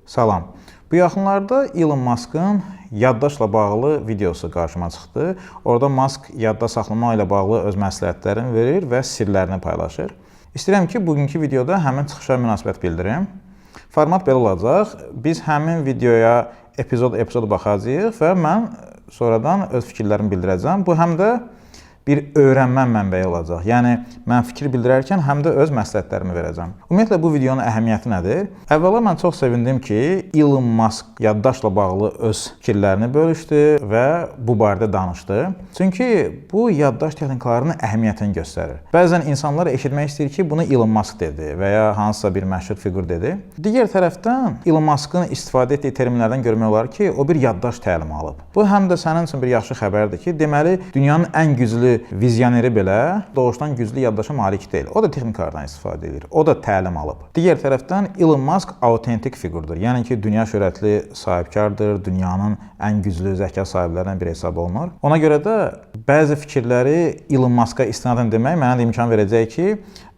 Salam. Bu yaxınlarda Elon Musk'ın yaddaşla bağlı videosu qarşıma çıxdı. Orada Musk yadda saxlama ilə bağlı öz məsləhətlərini verir və sirlərini paylaşır. İstəyirəm ki, bugünkü videoda həmin çıxışa münasibət bildirim. Format belə olacaq. Biz həmin videoya epizod baxacağıq və mən sonradan öz fikirlərimi bildirəcəm. Bu həm də bir öyrənmə mənbəyi olacaq. Yəni, mən fikir bildirərkən həm də öz məsləhətlərimi verəcəm. Ümumiyyətlə, bu videonun əhəmiyyəti nədir? Əvvəla, mən çox sevindim ki, Elon Musk yaddaşla bağlı öz fikirlərini bölüşdü və bu barədə danışdı. Çünki bu yaddaş texnikalarının əhəmiyyətini göstərir. Bəzən insanlar eşitmək istəyir ki, bunu Elon Musk dedi və ya hansısa bir məşhur fiqur dedi. Digər tərəfdən, Elon Musk'ın istifadə etdiyi terminlərdən görmək olar ki, o bir yaddaş təlimi alıb. Bu, həm də sənin üçün bir yaxşı xəbərdir ki, deməli, dünyanın ən güclü vizioneri belə doğuşdan güclü yaddaşa malik deyil. O da texnikalardan istifadə edir. O da təlim alıb. Digər tərəfdən Elon Musk autentik fiqurdur. Yəni ki, dünya şöhrətli sahibkardır, dünyanın ən güclü zəka sahiblərindən biri hesab olunur. Ona görə də bəzi fikirləri Elon Musk'a istinadən demək mənə də imkan verəcək ki,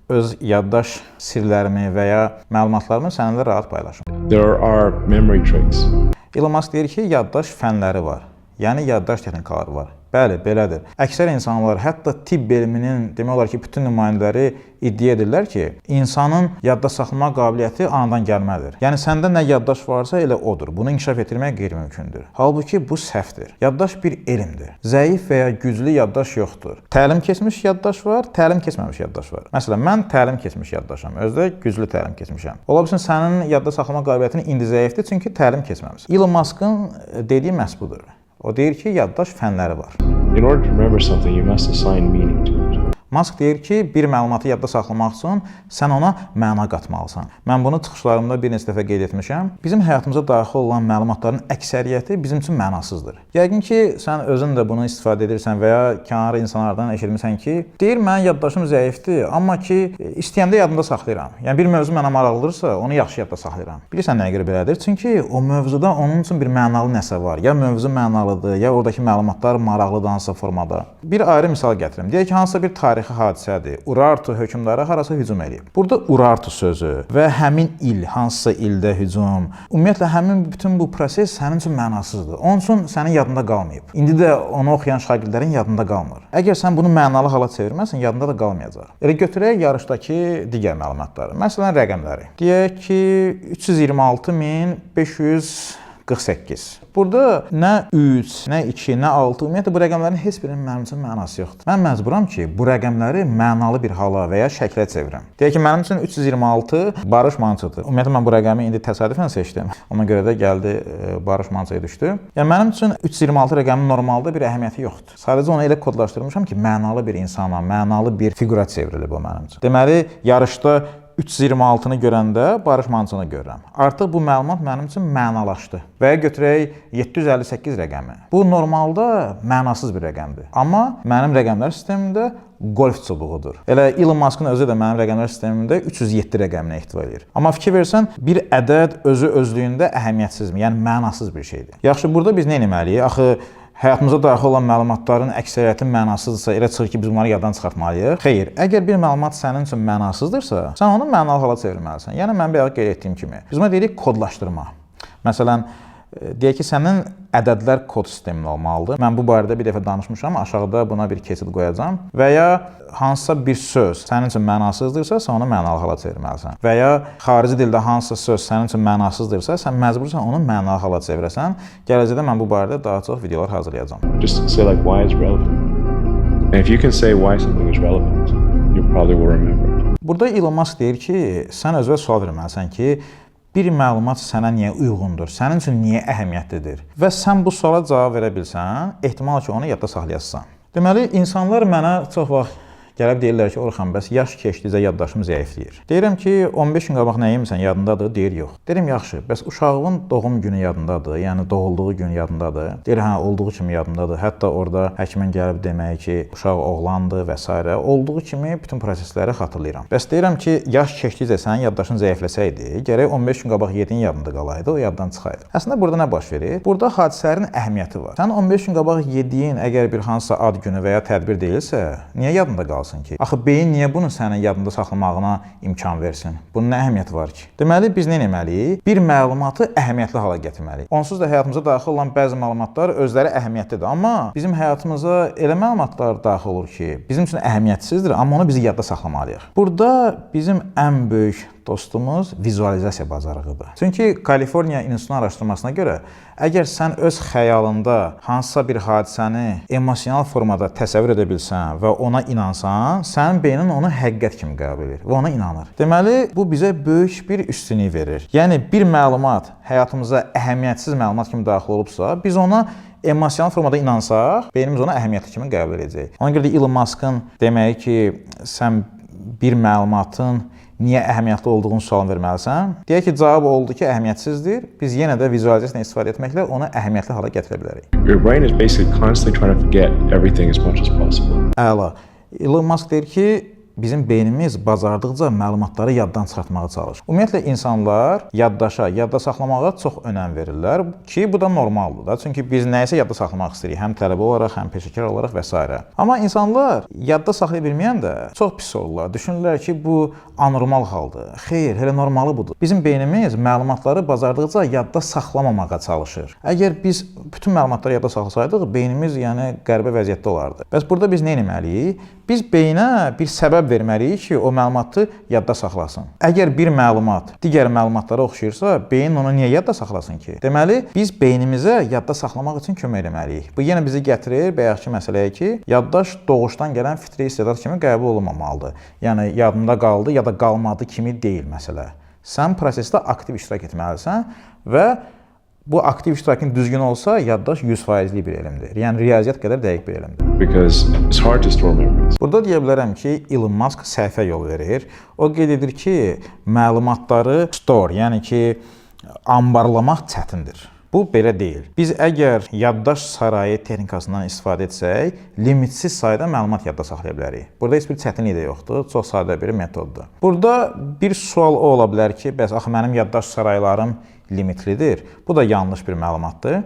öz yaddaş sirlərimi və ya məlumatlarımı səninlə rahat paylaşım. There are memory tricks. Elon Musk deyir ki, yaddaş fənləri var. Yəni yaddaş texnikaları var. Bəli, belədir. Əksər insanlar, hətta tibb elminin demək olar ki, bütün nümayəndələri iddia edirlər ki, insanın yadda saxlama qabiliyyəti anadan gəlmədir. Yəni səndə nə yaddaş varsa elə odur. Bunu inkişaf etdirmək qeyri-mümkündür. Halbuki bu səhvdir. Yaddaş bir elmdir. Zəif və ya güclü yaddaş yoxdur. Təlim keçmiş yaddaş var, təlim keçməmiş yaddaş var. Məsələn, mən təlim keçmiş yaddaşam, özdə güclü təlim keçmişəm. Ola bilsin sənin yadda saxlama qabiliyyətin indi zəifdir, çünki təlim keçməmisən. Elon Musk'ın dediyi məhz budur. O deyir ki, yaddaş fənləri var. In order to remember something, you must assign meaning to it. Musk deyir ki, bir məlumatı yadda saxlamaq üçün sən ona məna qatmalısan. Mən bunu çıxışlarımda bir neçə dəfə qeyd etmişəm. Bizim həyatımıza daxil olan məlumatların əksəriyyəti bizim üçün mənasızdır. Yəqin ki, sən özün də bunu istifadə edirsən və ya kənar insanlardan eşitmisən ki, deyir, mənim yaddaşım zəifdir, amma ki, istəyəndə yadımda saxlayıram. Yəni, bir mövzu mənə maraqlıdırsa, onu yaxşı yadda saxlayıram. Bilirsən nəyə görə belədir? Çünki o mövzuda onun üçün bir mənalı nəsə var. Ya mövzu mənalıdır, ya oradakı məlumatlar maraqlıdır hansısa formada. Bir ayrı misal gətirim. Deyək ki, hansısa bir tarixi hadisədir. Urartu hökmdarı harasa hücum eləyib. Burada Urartu sözü və həmin il, hansısa ildə hücum, ümumiyyətlə həmin bütün bu proses sənin üçün mənasızdır. Onun üçün sənin yadında qalmayıb. İndi də onu oxuyan şagirdlərin yadında qalmır. Əgər sən bunu mənalı hala çevirməsən, yadında da qalmayacaq. Elə götürək yarışdakı digər məlumatları. Məsələn, rəqəmləri. Deyək ki, 326.548. Burada nə 3, nə 2, nə 6, ümumiyyətlə bu rəqəmlərin heç birinin mənim üçün mənası yoxdur. Mən məcburam ki, bu rəqəmləri mənalı bir hala və ya şəklə çevirim. Deyək ki, mənim üçün 326 Barış Mançodur. Ümumiyyətlə mən bu rəqəmi indi təsadüfən seçdim. Ona görə də gəldi Barış Mançoya düşdü. Yəni mənim üçün 326 rəqəmin normalda bir əhəmiyyəti yoxdur. Sadəcə onu elə kodlaşdırmışam ki, mənalı bir insana, mənalı bir fiqura çevrilib o mənim üçün. Deməli, yarışda 326-nı görəndə Barış Mançonu görürəm. Artıq bu məlumat mənim üçün mənalaşdı. Və ya götürək 758 rəqəmi. Bu normalda mənasız bir rəqəmdir. Amma mənim rəqəmlər sistemimdə golf çubuğudur. Elə Elon Musk'ın özü də mənim rəqəmlər sistemimdə 307 rəqəminə ehtiva edir. Amma fikir versən, bir ədəd özü özlüyündə əhəmiyyətsizmi, yəni mənasız bir şeydir. Yaxşı, burada biz nə etməliyik? Axı, həyatımıza daxil olan məlumatların əksəriyyəti mənasızdırsa, elə çıxır ki, biz bunları yaddan çıxartmalıyıq. Xeyr, əgər bir məlumat sənin üçün mənasızdırsa, sən onu mənalı hala çevirməlisən. Yəni, mən bayaq qeyd etdiyim kimi. Biz buna deyirik kodlaşdırma. Məsələn, deyək ki, sənin ədədlər kod sistemin olmalıdır. Mən bu barədə bir dəfə danışmışam, aşağıda buna bir keçid qoyacağam. Və ya hansısa bir söz sənin üçün mənasızdırsa, sən onu mənalı hala çevirməlisən. Və ya xarici dildə hansısa söz sənin üçün mənasızdırsa, sən məcbursan onu mənalı hala çevirəsən. Gələcəkdə mən bu barədə daha çox videolar hazırlayacağam. Just say like why it's relevant. And if you can say why something is relevant, you probably will remember it. Burada Elon Musk deyir ki, sən özünə sual verməlisən ki, bir məlumat sənə niyə uyğundur, sənin üçün niyə əhəmiyyətlidir və sən bu suala cavab verə bilsən, ehtimal ki, onu yadda saxlayasın. Deməli, insanlar mənə çox vaxt gəlib deyirlər ki, Orxan, bəs yaş keçdikcə yaddaşım zəifləyir. Deyirəm ki, 15 gün qabaq nə yemisən, yadındadır? Deyir, yox. Deyirəm, yaxşı, bəs uşağın doğum günü yadındadır, yəni doğulduğu gün yadındadır. Deyir, hə, olduğu kimi yadındadır. Hətta orada həkimin gəlib deməyi ki, uşaq oğlandır və s. Olduğu kimi bütün prosesləri xatırlayıram. Bəs deyirəm ki, yaş keçdikcə sənin yaddaşın zəifləsəydi, gərək 15 gün qabaq yediyin yadında qalaydı, o yaddan çıxaydı. Əslində, burada nə baş verir? Burada hadisələrin əhəmiyyəti var. Sən 15 gün qabaq yediyin əgər bir hansısa ad günü və ya tədbir deyilsə, niyə yadında qalsın? qalsın ki? Axı beyin niyə bunu sənin yadında saxlamağına imkan versin? Bunun nə əhəmiyyəti var ki? Deməli biz nə etməliyik? Bir məlumatı əhəmiyyətli hala gətirməliyik. Onsuz da həyatımıza daxil olan bəzi məlumatlar özləri əhəmiyyətlidir, amma bizim həyatımıza elə məlumatlar daxil olur ki, bizim üçün əhəmiyyətsizdir, amma onu biz yadda saxlamalıyıq. Burada bizim ən böyük dostumuz vizualizasiya bacarığıdır. Çünki Kaliforniya İnstitutunun araşdırmasına görə, əgər sən öz xəyalında hansısa bir hadisəni emosional formada təsəvvür edə bilsən və ona inansan, sənin beynin onu həqiqət kimi qəbul edir və ona inanır. Deməli, bu bizə böyük bir üstünlük verir. Yəni bir məlumat həyatımıza əhəmiyyətsiz məlumat kimi daxil olubsa, biz ona emosional formada inansaq, beynimiz onu əhəmiyyətli kimi qəbul edəcək. Ona görə də Elon Musk'ın deməyi ki, sən bir məlumatın niyə əhəmiyyətli olduğunu sualını verməlisən. Deyək ki, cavab oldu ki, əhəmiyyətsizdir. Biz yenə də vizualizasiyadan istifadə etməklə onu əhəmiyyətli hala gətirə bilərik. Your brain is basically constantly trying to forget everything as much as possible. Əla. Elon Musk deyir ki, bizim beynimiz bacardıqca məlumatları yaddan çıxartmağa çalışır. Ümumiyyətlə insanlar yadda saxlamağa çox önəm verirlər ki, bu da normaldır da. Çünki biz nəyisə yadda saxlamaq istəyirik, həm tələbə olaraq, həm peşəkar olaraq və s. Amma insanlar yadda saxlaya bilməyən də çox pis olurlar. Düşünürlər ki, bu anormal haldır. Xeyr, elə normalı budur. Bizim beynimiz məlumatları bacardıqca yadda saxlamamağa çalışır. Əgər biz bütün məlumatları yadda saxlasaydıq, beynimiz qəribə vəziyyətdə olardı. Bəs burada biz nə etməliyik? Biz beynə bir səbəb verməliyik ki, o məlumatı yadda saxlasın. Əgər bir məlumat digər məlumatlara oxşayırsa, beyin onu niyə yadda saxlasın ki? Deməli, biz beynimizə yadda saxlamaq üçün kömək etməliyik. Bu yenə bizi gətirir bayaqki məsələyə ki, yaddaş doğuşdan gələn fitri istedad kimi qəbul olunmamalıdır. Yəni yadımda qaldı ya da qalmadı kimi deyil məsələ. Sən prosesdə aktiv iştirak etməlisən və bu aktiv iştirakın düzgün olsa, yaddaş 100%lik bir elmdir. Yəni riyaziyyat qədər dəqiq bir elmdir. Because it's hard to store memories. Burada deyə bilərəm ki, Elon Musk səhvə yol verir. O qeyd edir ki, məlumatları store, yəni ki, ambarlamaq çətindir. Bu belə deyil. Biz əgər yaddaş sarayı texnikasından istifadə etsək, limitsiz sayda məlumat yadda saxlaya bilərik. Burada heç bir çətinlik də yoxdur, çox sadə bir metoddur. Burada bir sual o ola bilər ki, bəs axı mənim yaddaş saraylarım limitlidir. Bu da yanlış bir məlumatdır.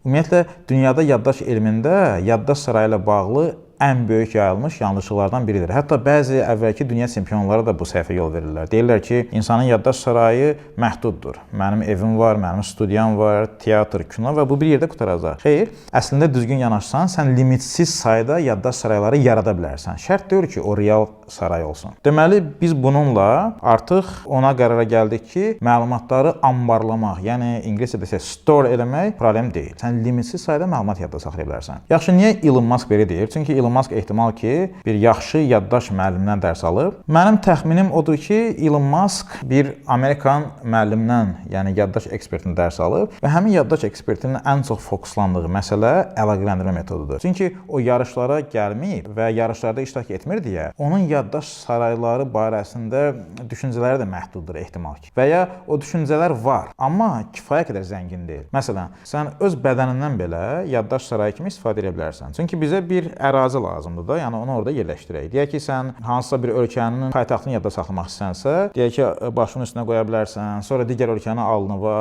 Ümumiyyətlə, dünyada yaddaş elmində yaddaş sarayı ilə bağlı ən böyük yayılmış yanlışlıqlardan biridir. Hətta bəzi əvvəlki dünya çempionları da bu səhvə yol verirlər. Deyirlər ki, insanın yaddaş sarayı məhduddur. Mənim evim var, mənim studiyam var, teatr, kino və bu bir yerdə qutaracaq. Xeyr, əslində düzgün yanaşsan, sən limitsiz sayda yaddaş sarayları yarada bilərsən. Şərt deyil ki, o real saray olsun. Deməli, biz bununla artıq ona qərara gəldik ki, məlumatları ambarlamaq, yəni ingiliscə desə store eləmək problem deyil. Sən limitsiz sayda məlumat yadda saxlaya bilərsən. Yaxşı, niyə Elon Musk belə deyir? Çünki Elon Musk ehtimal ki, bir yaxşı yaddaş müəllimindən dərs alıb. Mənim təxminim odur ki, Elon Musk bir Amerikan müəllimdən, yəni yaddaş ekspertindən dərs alıb və həmin yaddaş ekspertinin ən çox fokuslandığı məsələ əlaqələndirmə metodudur. Çünki o yarışlara gəlməyib və yarışlarda iştirak etmir deyə, onun yaddaş sarayları barəsində düşüncələri də məhduddur ehtimal ki. Və ya o düşüncələr var, amma kifayət qədər zəngin deyil. Məsələn, sən öz bədənindən belə yaddaş sarayı kimi istifadə edə bilərsən. Çünki bizə bir ərazi lazımdır da, yəni onu orada yerləşdirək. Deyək ki, sən hansısa bir ölkənin paytaxtını yadda saxlamaq istəsənsə, deyək ki, başının üstünə qoya bilərsən, sonra digər ölkənin alnıva,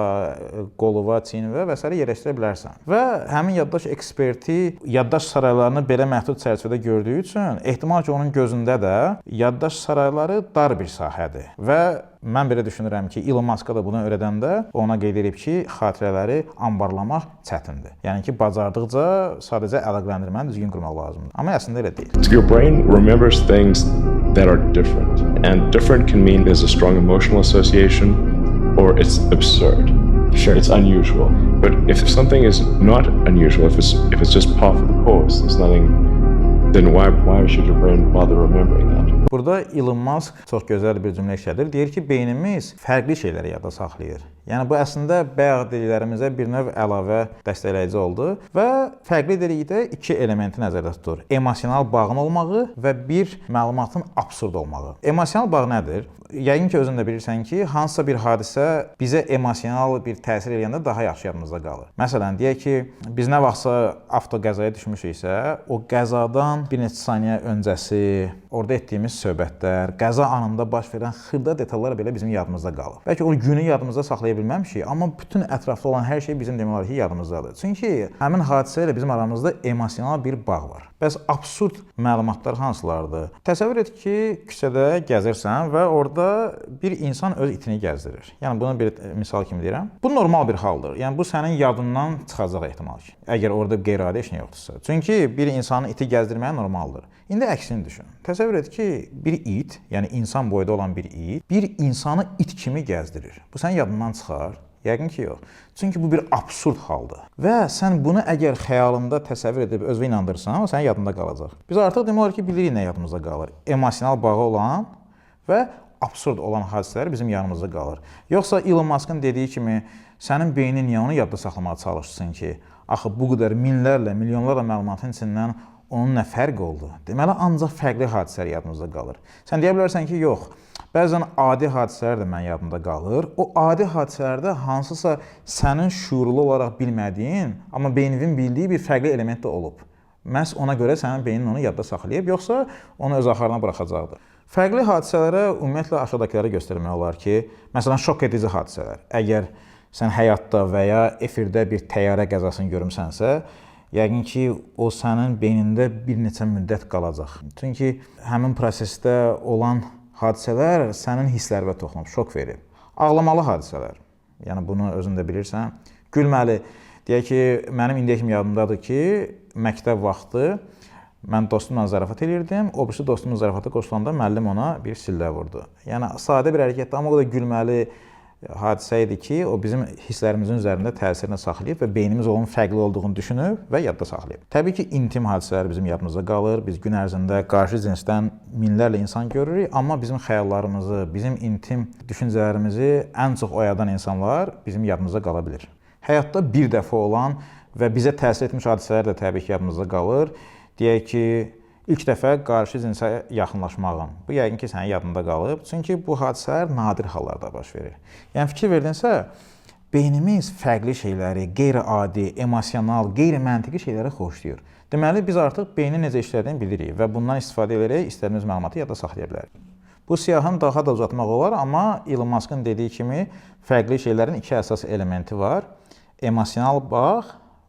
qoluva, çiyninə və s. yerləşdirə bilərsən. Və həmin yaddaş eksperti yaddaş saraylarını belə məhdud çərçivədə gördüyü üçün ehtimal ki, onun gözündə də yaddaş sarayları dar bir sahədir. Və mən belə düşünürəm ki, Elon Musk'a da bunu öyrədəndə ona qeyd edib ki, xatirələri ambarlamaq çətindir. Yəni ki, bacardıqca sadəcə əlaqələndirməni düzgün qurmaq lazımdır. Amma əslində elə deyil. Your brain remembers things that are different. And different can mean there's a strong emotional association or it's absurd. Sure. It's unusual. But if something is not unusual, if it's just par for the course, there's nothing, then why should your brain bother remembering that? Burada Elon Musk çox gözəl bir cümlə işlədir. Deyir ki, beynimiz fərqli şeyləri yadda saxlayır. Yəni bu əslində bayaq dediklərimizə bir növ əlavə dəstəkləyici oldu və fərqli dedikdə iki elementi nəzərdə tutur. Emosional bağın olmağı və bir məlumatın absurd olmağı. Emosional bağ nədir? Yəqin ki, özün də bilirsən ki, hansısa bir hadisə bizə emosional bir təsir edəndə daha yaxşı yadımızda qalır. Məsələn, deyək ki, biz nə vaxtsa avtoqəzaya düşmüşüksə, o qəzadan bir neçə saniyə öncəsi, orada etdiyimiz söhbətlər, qəza anında baş verən xırda detallar belə bizim yadımızda qalır. Bəlkə o günü yadımızda saxlaya bilməmişik, amma bütün ətrafda olan hər şey bizim demək olar ki, yadımızdadır. Çünki həmin hadisə ilə bizim aramızda emosional bir bağ var. Bəs absurd məlumatlar hansılardır? Təsəvvür et ki, küçədə gəzirsən və orada bir insan öz itini gəzdirir. Yəni bunu bir misal kimi deyirəm. Bu normal bir haldır. Yəni bu sənin yadından çıxacaq ehtimal ki, əgər orada qeyri-adi heç nə yoxdursa. Çünki bir insanın iti gəzdirməyi normaldır. İndi əksini düşün. Təsəvvür et ki, bir it, yəni insan boyda olan bir it, bir insanı it kimi gəzdirir. Bu sənin yadından çıxar? Yəqin ki, yox. Çünki bu bir absurd haldır. Və sən bunu əgər xəyalında təsəvvür edib özünə inandırsan, o sənin yadında qalacaq. Biz artıq demək olar ki, bilirik nə yadımızda qalır. Emosional bağı olan və absurd olan hadisələr bizim yanımızda qalır. Yoxsa Elon Musk'ın dediyi kimi, sənin beynin niyə onu yadda saxlamağa çalışsın ki, axı bu qədər minlərlə, milyonlarla məlumatın içindən onun nə fərqi oldu? Deməli, ancaq fərqli hadisələr yadımızda qalır. Sən deyə bilərsən ki, yox, bəzən adi hadisələr də mənim yadımda qalır. O adi hadisələrdə hansısa sənin şuurlu olaraq bilmədiyin, amma beyninin bildiyi bir fərqli element də olub. Məhz ona görə sənin beynin onu yadda saxlayıb, yoxsa onu öz axarına buraxacaqdır. Fərqli hadisələrə ümumiyyətlə aşağıdakıları göstərmək olar ki, məsələn, şok edici hadisələr. Əgər sən həyatda və ya efirdə bir təyyarə qəzasını görmüsənsə, yəqin ki, o sənin beynində bir neçə müddət qalacaq. Çünki həmin prosesdə olan hadisələr sənin hisslərinə toxunub, şok verir. Ağlamalı hadisələr, yəni bunu özün də bilirsən. Gülməli, deyək ki, mənim indiyə kimi yadımdadır ki, məktəb vaxtı mən dostumla zarafat edirdim, o birisi dostumla zarafata qoşulanda müəllim ona bir sillə vurdu. Yəni, sadə bir hərəkətdir, amma o da gülməli hadisə idi ki, o bizim hisslərimizin üzərində təsirini saxlayıb və beynimiz onun fərqli olduğunu düşünüb və yadda saxlayıb. Təbii ki, intim hadisələr bizim yadımızda qalır. Biz gün ərzində qarşı cinsdən minlərlə insan görürük, amma bizim xəyallarımızı, bizim intim düşüncələrimizi ən çox oyadan insanlar bizim yadımızda qala bilir. Həyatda bir dəfə olan və bizə təsir etmiş hadisələr də təbii ki, yadımızda qalır. Deyək ki, İlk dəfə qarşı cinsə yaxınlaşmağın. Bu yəqin ki, sənin yadında qalıb. Çünki bu hadisələr nadir hallarda baş verir. Yəni fikir verdinsə, beynimiz fərqli şeyləri, qeyri-adi, emosional, qeyri-məntiqi şeyləri xoşlayır. Deməli, biz artıq beynin necə işlədiyini bilirik və bundan istifadə edərək istədiyimiz məlumatı yadda saxlaya bilərik. Bu siyahını daha da uzatmaq olar, amma Elon Musk'ın dediyi kimi fərqli şeylərin iki əsas elementi var. Emosional bağ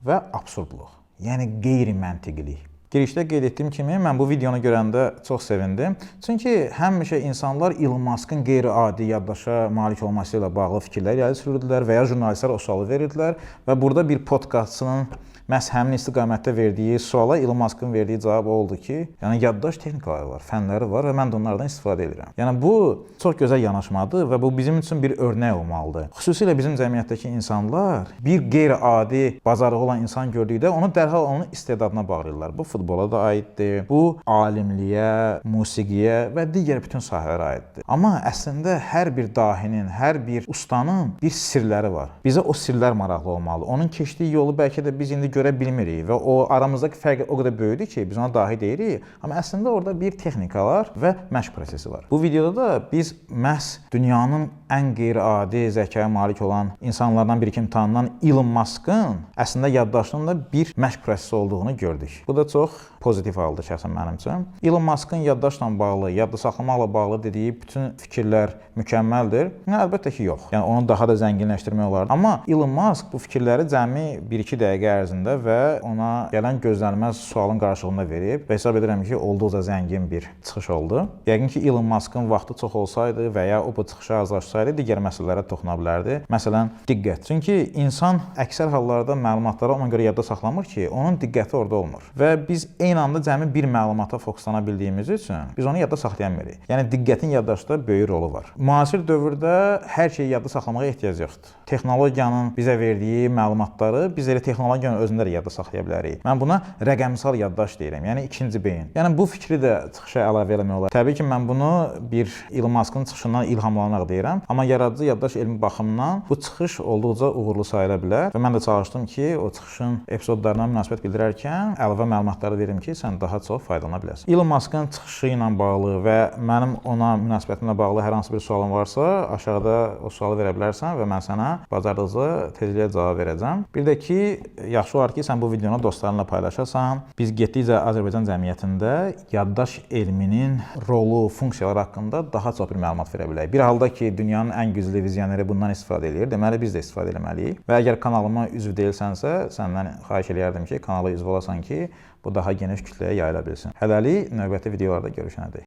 və absurdluq, yəni qeyri-məntiqilik. Girişdə qeyd etdiyim kimi, mən bu videonu görəndə çox sevindim. Çünki həmişə insanlar Elon Musk'ın qeyri-adi yaddaşa malik olması ilə bağlı fikirlər irəli sürürdülər və ya jurnalistlər o sualı verirdilər və burada bir podkastçının məhz həmin istiqamətdə verdiyi suala Elon Musk'ın verdiyi cavab oldu ki, yəni yaddaş texnikaları var, fənləri var və mən də onlardan istifadə edirəm. Yəni bu çox gözəl yanaşmadır və bu bizim üçün bir örnək olmalıdır. Xüsusilə bizim cəmiyyətdəki insanlar bir qeyri-adi bacarığı olan insan gördükdə onu dərhal onun istedadına bağlayırlar. Bu futbola da aiddir, bu alimliyə, musiqiyə və digər bütün sahələrə aiddir. Amma əslində hər bir dahinin, hər bir ustanın bir sirləri var. Bizə o sirlər maraqlı olmalı. Onun keçdiyi yolu bəlkə də biz indi görə bilmirik və o aramızdakı fərq o qədər böyükdür ki, biz ona dahi deyirik, amma əslində orada bir texnikalar və məşq prosesi var. Bu videoda da biz məhz dünyanın ən qeyri-adi zəkaya malik olan insanlardan biri kimi tanınan Elon Musk'ın əslində yaddaşının da bir məşq prosesi olduğunu gördük. Bu da çox pozitiv haldır şəxsən mənim üçün. Elon Musk'ın yaddaşla bağlı, yadda saxlamaqla bağlı dediyi bütün fikirlər mükəmməldir. Əlbəttə ki, yox. Yəni onu daha da zənginləşdirmək olardı. Amma Elon Musk bu fikirləri cəmi 1-2 dəqiqə ərzində və ona gələn gözlənilməz sualın qarşılığında verib və hesab edirəm ki, olduqca zəngin bir çıxış oldu. Yəqin ki, Elon Musk'ın vaxtı çox olsaydı və ya o bu çıxışa hazırlaşsaydı, digər məsələlərə toxuna bilərdi. Məsələn, diqqət. Çünki insan əksər hallarda məlumatları ona görə yadda saxlamır ki, onun diqqəti orada olmur. Və biz eyni anda cəmi bir məlumata fokuslana bildiyimiz üçün biz onu yadda saxlaya bilmirik. Yəni diqqətin yaddaşda böyük rolu var. Müasir dövrdə hər şeyi yadda saxlamağa ehtiyac yoxdur. Texnologiyanın bizə verdiyi məlumatları biz elə texnologiyanın özündə də yadda saxlaya bilərik. Mən buna rəqəmsal yaddaş deyirəm, yəni ikinci beyin. Yəni bu fikri də çıxışa əlavə eləmək olar. Təbii ki, mən bunu bir Elon Musk'ın çıxışından ilhamlanaraq deyirəm, amma yaradıcı yaddaş elmi baxımından bu çıxış olduqca uğurlu sayıla bilər və mən də çalışdım ki, o çıxışın epizodlarına münasibət bildirərkən əlavə məlumatları verim ki, sən daha çox faydalana biləsən. Elon Musk'ın çıxışı ilə bağlı və mənim ona münasibətimlə bağlı hər hansı bir sualın varsa, aşağıda o sualı verə bilərsən və mən sənə bacardıqca tezliklə cavab verəcəm. Bir də ki, yaxşı olar ki, sən bu videonu dostlarınla paylaşasan. Biz getdikcə Azərbaycan cəmiyyətində yaddaş elminin rolu, funksiyaları haqqında daha çox bir məlumat verə bilərik. Bir halda ki, dünyanın ən güclü vizioneri bundan istifadə edir, deməli biz də istifadə etməliyik. Və əgər kanalıma üzv deyilsənsə, səndən xahiş eləyərdim ki, kanala üzv olasan ki, bu daha geniş kütləyə yayıla bilsin. Hələlik növbəti videolarda görüşənədək.